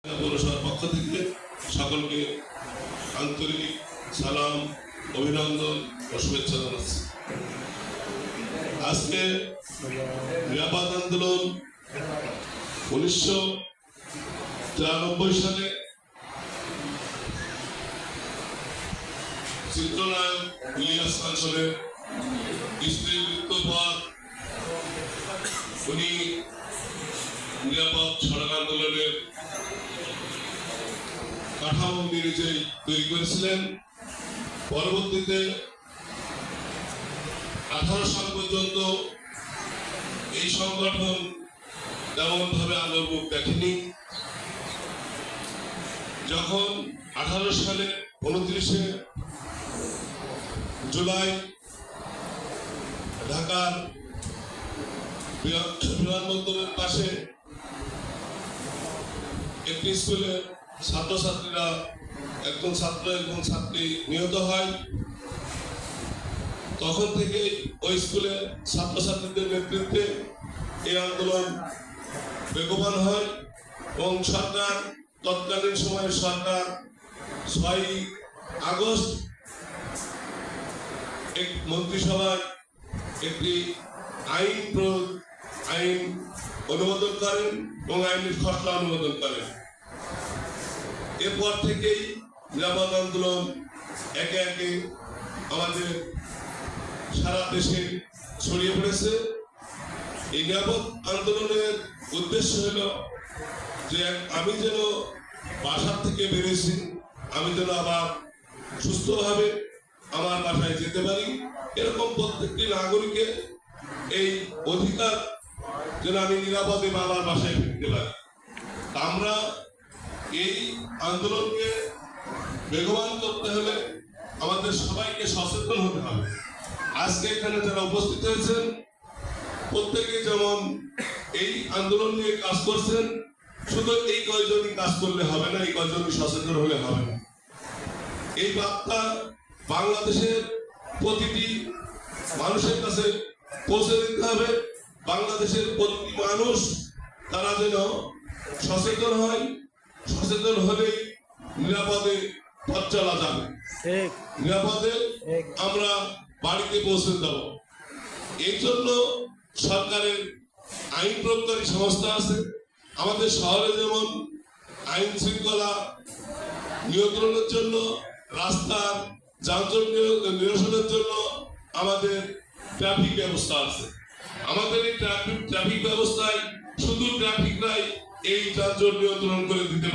পৌরসভার পক্ষ থেকে সকলকে আন্তরিক সালাম, অভিনন্দন ও শুভেচ্ছা জানাচ্ছি। আজকে নিরাপদ আন্দোলন 1993 সালে চিত্রনায়ক ইলিয়াস কাঞ্চনের স্ত্রীর মৃত্যুর পর উনি নিরাপদ সড়ক আন্দোলনের কাঠামো নিজেই তৈরি করেছিলেন। পরবর্তীতে 18 সাল পর্যন্ত এই সংগঠন তেমন ভাবে আলোর মুখ দেখেনি। যখন 18 সালে 29 জুলাই ঢাকার বিমানবন্দরের পাশে একটি স্কুলে ছাত্রছাত্রীরা একজন ছাত্র এবং ছাত্রী নিহত হয়, তখন থেকে ওই স্কুলে ছাত্রছাত্রীদের নেতৃত্বে এই আন্দোলন বেগবান হয় এবং সরকার তৎকালীন সময়ের সরকার 6 আগস্ট এক মন্ত্রিসভায় একটি আইন অনুমোদন করেন এবং আইনের খসড়া অনুমোদন করেন। এরপর থেকেই নিরাপদ আন্দোলন একে একে আমাদের সারা দেশে ছড়িয়ে পড়েছে। এই নিরাপদ আন্দোলনের উদ্দেশ্য হলো যে আমি যেন বাসা থেকে বেরিয়েছি, আমি যেন আবার সুস্থভাবে আমার বাসায় যেতে পারি, এরকম প্রত্যেকটি নাগরিকের এই অধিকার যেন আমি নিরাপদে আমার বাসায় ফিরতে পারি। আমরা এই আন্দোলনকে বেগবান করতে হলে আমাদের সবাইকে সচেতন হতে হবে। আজকে এখানে যারা উপস্থিত হয়েছেন প্রত্যেকে যেমন এই আন্দোলন নিয়ে কাজ করছেন, শুধু এই কয়জনই কাজ করলে হবে না, এই কয়জনই সচেতন হলে হবে না। এই বার্তা বাংলাদেশের প্রতিটি মানুষের কাছে পৌঁছে দিতে হবে। বাংলাদেশের প্রতিটি মানুষ তারা যেন সচেতন হয়, সচেতন হলেই নিরাপদে পথ চলা যাবে, নিরাপদে আমরা বাড়িতে পৌঁছে দেব। এই জন্য সরকারের আইন প্রয়োগকারী সংস্থা আছে। আমাদের শহরে যেমন আইন শৃঙ্খলা নিয়ন্ত্রণের জন্য, রাস্তার যানজট নিরসনের জন্য আমাদের ট্রাফিক ব্যবস্থা আছে। আমাদের এই ট্রাফিক ব্যবস্থায় শুধু ট্রাফিকরাই এই যানজট নিয়ন্ত্রণ করে দিতে